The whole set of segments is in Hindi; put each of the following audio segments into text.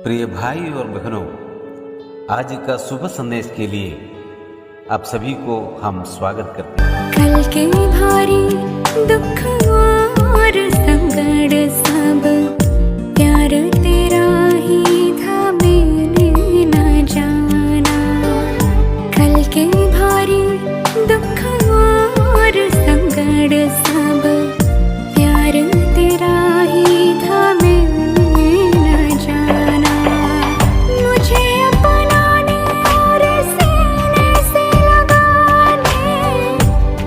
प्रिय भाई और बहनों, आज का शुभ संदेश के लिए आप सभी को हम स्वागत करते हैं। कल के भारी दुख और संकट सब प्यार तेरा ही था मैंने न जाना। कल के भारी दुख और संकट सब प्यार तेरा ही था मैंने न जाना। मुझे अपनाने और सीने से लगाने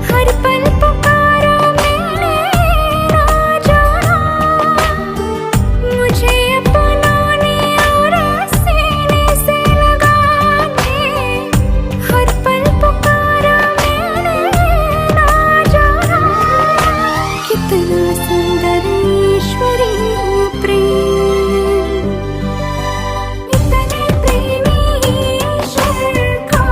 हर पल पुकारा मैंने ना जाना। मुझे अपनाने और सीने से लगाने हर पल पुकारा मैंने ना जाना। कितना सुंदर ईश्वरीय प्रेम, इतने प्रेमी ईश्वर का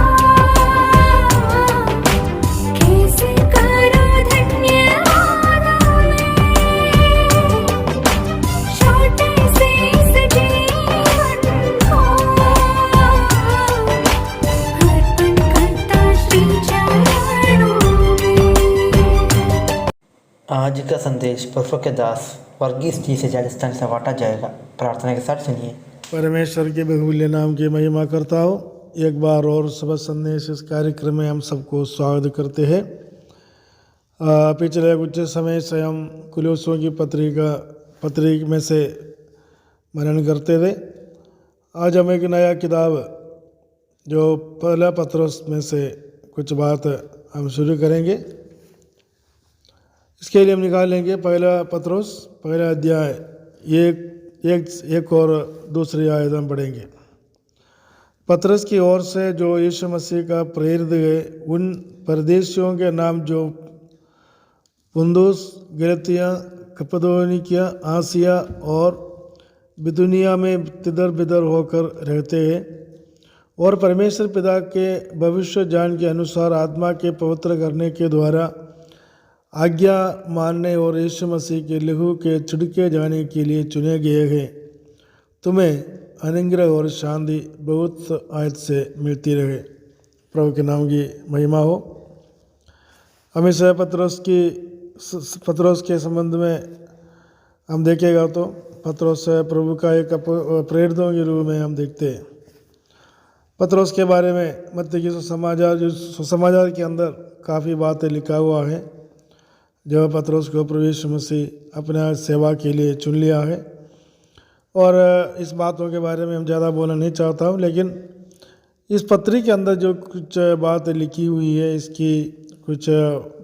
कैसे करो धन्यवाद मैं। छोटे से इस जीवन को अर्पण करता श्री चरणों में। आज का संदेश परसों के दास वर्गीस जी से राजस्थान से बांटा जाएगा। प्रार्थना के साथ सुनिए। परमेश्वर के बहुमूल्य नाम की महिमा करता हूँ। एक बार और सुबह संदेश इस कार्यक्रम में हम सबको स्वागत करते हैं। पिछले कुछ समय से हम कुलोसियों की पत्री में से मनन करते थे। आज हम एक नया किताब जो पहला पत्रोस में से कुछ बात हम शुरू करेंगे। इसके लिए हम निकालेंगे पहला पत्रोस पहला अध्याय एक और दूसरी आयत हम पढ़ेंगे। पत्रस की ओर से जो यीशु मसीह का प्रेरित गए उन परदेशियों के नाम जो पुंदुस, गलतिया, कप्पदोनिया, आसिया और बिदुनिया में तिदर बिदर होकर रहते हैं और परमेश्वर पिता के भविष्य ज्ञान के अनुसार आत्मा के पवित्र करने के द्वारा आज्ञा मानने और यीशु मसीह के लहू के छिड़के जाने के लिए चुने गए हैं, तुम्हें अनुग्रह और शांति बहुत आयत से मिलती रहे। प्रभु के नाम की महिमा हो। हमेशा पत्रोस के संबंध में हम देखेगा तो पत्रोस प्रभु का एक प्रेरितों के रूप में हम देखते हैं। पत्रोस के बारे में मत्ती की सुसमाचार के अंदर काफ़ी बातें लिखा हुआ है। जब पत्रोस को प्रभु यीशु मसीह अपने सेवा के लिए चुन लिया है और इस बातों के बारे में हम ज़्यादा बोलना नहीं चाहता हूँ, लेकिन इस पत्री के अंदर जो कुछ बात लिखी हुई है इसकी कुछ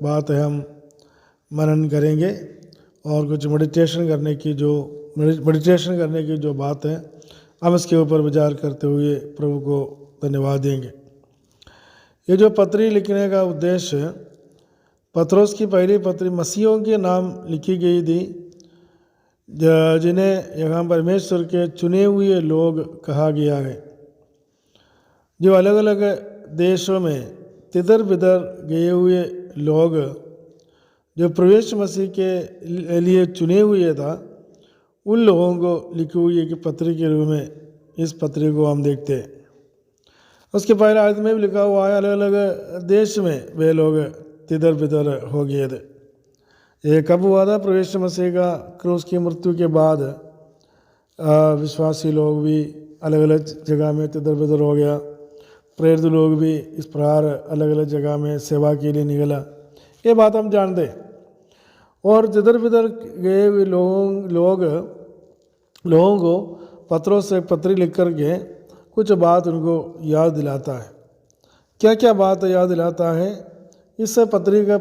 बात हम मनन करेंगे और कुछ मेडिटेशन करने की जो बात है हम इसके ऊपर विचार करते हुए प्रभु को धन्यवाद देंगे। ये जो पत्री लिखने का उद्देश्य, पत्रोस की पहली पत्री मसीहों के नाम लिखी गई थी जिन्हें यहाँ परमेश्वर के चुने हुए लोग कहा गया है, जो अलग अलग देशों में तिधर बिधर गए हुए लोग जो प्रवेश मसीह के लिए चुने हुए था, उन लोगों को लिखी हुई एक पत्री के रूप में इस पत्री को हम देखते हैं। उसके पहले आयत में भी लिखा हुआ है अलग अलग देश में वे लोग तिधर बिधर हो गए थे। ये कब हुआ था? प्रवेश मसीह का क्रूस की मृत्यु के बाद विश्वासी लोग भी अलग अलग जगह में तिधर बिधर हो गया। प्रेरित लोग भी इस प्रकार अलग अलग जगह में सेवा के लिए निकला, ये बात हम जानते हैं। और तिधर बिधर गए हुए लोगों को पत्रोस से पत्री लिख कर के कुछ बात उनको याद दिलाता है। क्या क्या बात याद दिलाता है? इस पत्री का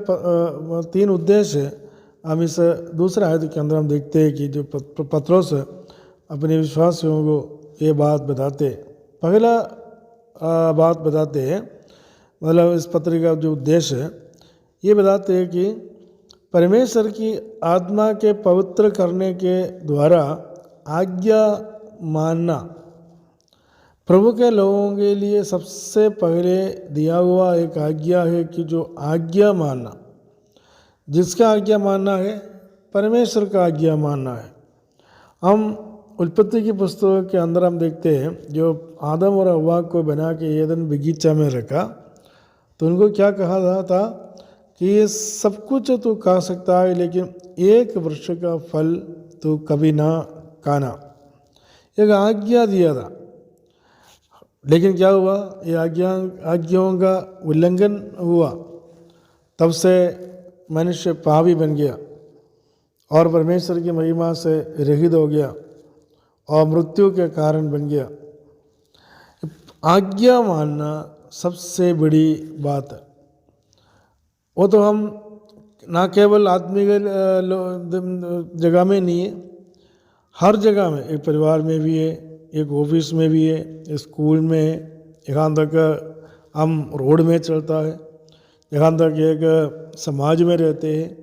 3 उद्देश्य हम इस दूसरे आयत के अंदर हम देखते हैं कि जो पत्रोस अपने विश्वासियों को ये बात बताते। पहला बात बताते हैं, मतलब इस पत्री का जो उद्देश्य है ये बताते हैं कि परमेश्वर की आत्मा के पवित्र करने के द्वारा आज्ञा मानना प्रभु के लोगों के लिए सबसे पहले दिया हुआ एक आज्ञा है कि जो आज्ञा मानना, जिसका आज्ञा मानना है परमेश्वर का आज्ञा मानना है। हम उत्पत्ति की पुस्तक के अंदर हम देखते हैं जो आदम और हव्वा को बना के एदन बगीचा में रखा तो उनको क्या कहा था कि ये सब कुछ तू खा सकता है लेकिन एक वृक्ष का फल तू कभी ना खाना, एक आज्ञा दिया था। लेकिन क्या हुआ, ये आज्ञाओं का उल्लंघन हुआ, तब से मनुष्य पापी बन गया और परमेश्वर की महिमा से रहित हो गया और मृत्यु के कारण बन गया। आज्ञा मानना सबसे बड़ी बात है। वो तो हम ना केवल आत्मिक जगह में नहीं है, हर जगह में, एक परिवार में भी है, एक ऑफिस में भी है, एक स्कूल में है, यहाँ तक हम रोड में चलता है, यहाँ तक एक समाज में रहते हैं,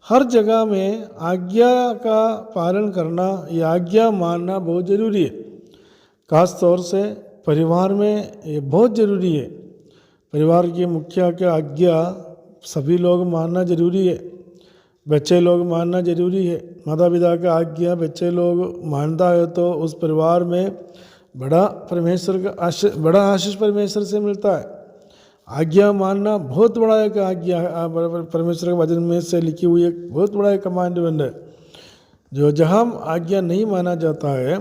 हर जगह में आज्ञा का पालन करना, ये आज्ञा मानना बहुत ज़रूरी है। खास तौर से परिवार में ये बहुत ज़रूरी है। परिवार की मुखिया की आज्ञा सभी लोग मानना ज़रूरी है, बच्चे लोग मानना ज़रूरी है। माता पिता का आज्ञा बच्चे लोग मानता है तो उस परिवार में बड़ा आशीष परमेश्वर से मिलता है। आज्ञा मानना बहुत बड़ा एक आज्ञा, परमेश्वर के वचन में से लिखी हुई एक बहुत बड़ा एक कमांडमेंट है। जो जहाँ आज्ञा नहीं माना जाता है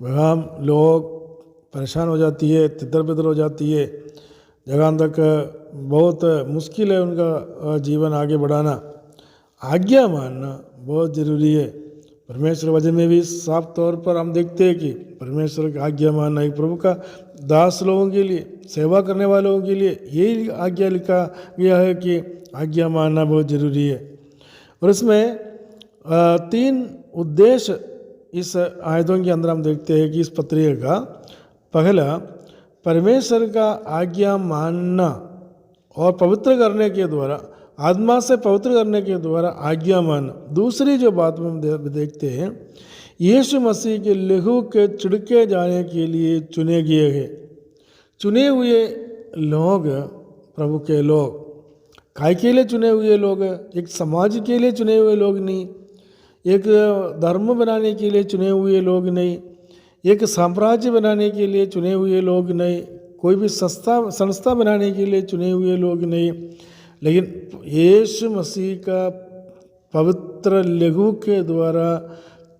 वहाँ लोग परेशान हो जाती है, तितर बितर हो जाती है, जहाँ तक बहुत मुश्किल है उनका जीवन आगे बढ़ाना। आज्ञा मानना बहुत ज़रूरी है। परमेश्वर वचन में भी साफ तौर पर हम देखते हैं कि परमेश्वर का आज्ञा मानना एक प्रभु का दास लोगों के लिए, सेवा करने वालों के लिए यही आज्ञा लिखा गया है कि आज्ञा मानना बहुत ज़रूरी है। और इसमें 3 उद्देश्य इस आयतों के अंदर हम देखते हैं कि इस पत्रिका का पहला, परमेश्वर का आज्ञा मानना और पवित्र करने के द्वारा, आत्मा से पवित्र करने के द्वारा आज्ञा मानना। दूसरी जो बात में हम देखते हैं, यीशु मसीह के लहू के छिड़के जाने के लिए चुने गए हैं। चुने हुए लोग, प्रभु के लोग, काय के लिए चुने हुए लोग, एक समाज के लिए चुने हुए लोग नहीं, एक धर्म बनाने के लिए चुने हुए लोग नहीं, एक साम्राज्य बनाने के लिए चुने हुए लोग नहीं, कोई भी संस्था बनाने के लिए चुने हुए लोग नहीं, लेकिन यीशु मसीह का पवित्र लहू के द्वारा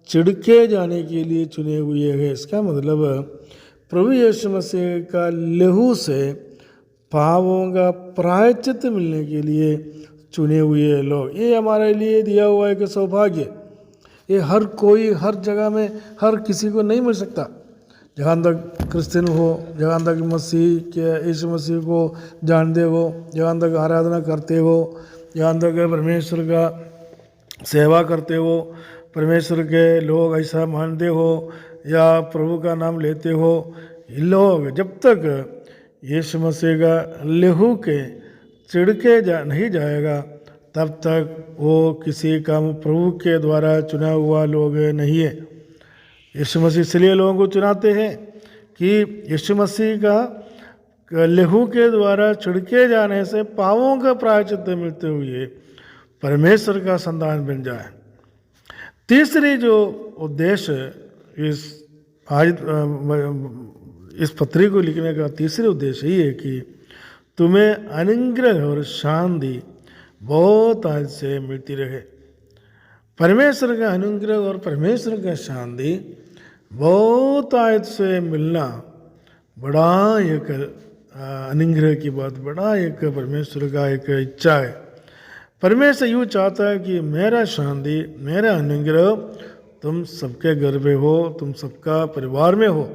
छिड़के जाने के लिए चुने हुए हैं। इसका मतलब प्रभु यीशु मसीह का लहू से पापों का प्रायश्चित मिलने के लिए चुने हुए लोग, ये हमारे लिए दिया हुआ एक सौभाग्य। ये हर कोई, हर जगह में, हर किसी को नहीं मिल सकता। जहाँ तक क्रिश्चियन हो, जहाँ तक मसीह के यीशु मसीह को जानते हो, जहाँ तक आराधना करते हो, जहाँ तक परमेश्वर का सेवा करते हो, परमेश्वर के लोग ऐसा मानते हो या प्रभु का नाम लेते हो, ये लोग जब तक यीशु मसीह का लहू के छिड़के नहीं जाएगा तब तक वो किसी का प्रभु के द्वारा चुना हुआ लोग नहीं है। यीशु मसीह इसलिए लोगों को चुनाते हैं कि यीशु मसीह का लहू के द्वारा छिड़के जाने से पापों का प्रायश्चित मिलते हुए परमेश्वर का संतान बन जाए। तीसरी जो उद्देश्य इस पत्री को लिखने का तीसरी उद्देश्य ये है कि तुम्हें अनुग्रह और शांति बहुत आज से मिलती रहे। परमेश्वर का अनुग्रह और परमेश्वर का शांति बहुत आयत से मिलना बड़ा एक अनुग्रह की बात, बड़ा एक परमेश्वर का एक इच्छा है। परमेश्वर यूँ चाहता है कि मेरा शांति, मेरा अनुग्रह तुम सबके घर में हो, तुम सबका परिवार में हो।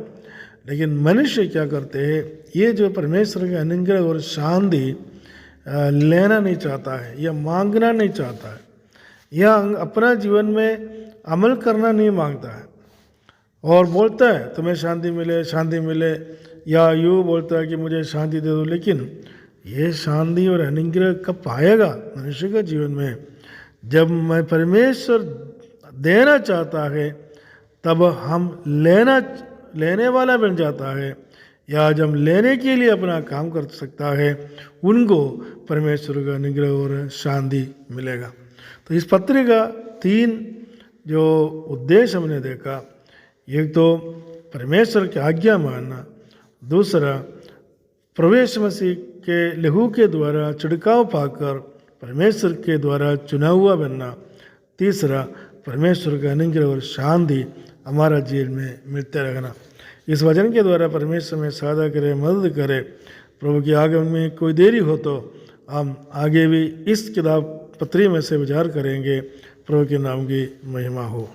लेकिन मनुष्य क्या करते हैं, ये जो परमेश्वर का अनुग्रह और शांति लेना नहीं चाहता है या मांगना नहीं चाहता है या अपना जीवन में अमल करना नहीं मांगता है और बोलता है तुम्हें शांति मिले, शांति मिले, या यूँ बोलता है कि मुझे शांति दे दो। लेकिन ये शांति और अनुग्रह कब आएगा मनुष्य के जीवन में? जब मैं परमेश्वर देना चाहता है तब हम लेने वाला बन जाता है, या जब लेने के लिए अपना काम कर सकता है, उनको परमेश्वर का अनुग्रह और शांति मिलेगा। तो इस पत्र का 3 जो उद्देश्य हमने देखा, एक तो परमेश्वर की आज्ञा मानना, दूसरा प्रवेश मसीह के लहू के द्वारा छिड़काव पाकर परमेश्वर के द्वारा चुना हुआ बनना, तीसरा परमेश्वर का अनुग्रह और शांति हमारा जीवन में मिलते रहना। इस वचन के द्वारा परमेश्वर में सहायता करे, मदद करे। प्रभु के आगमन में कोई देरी हो तो हम आगे भी इस किताब पत्री में से विचार करेंगे। प्रभु के नाम की महिमा हो।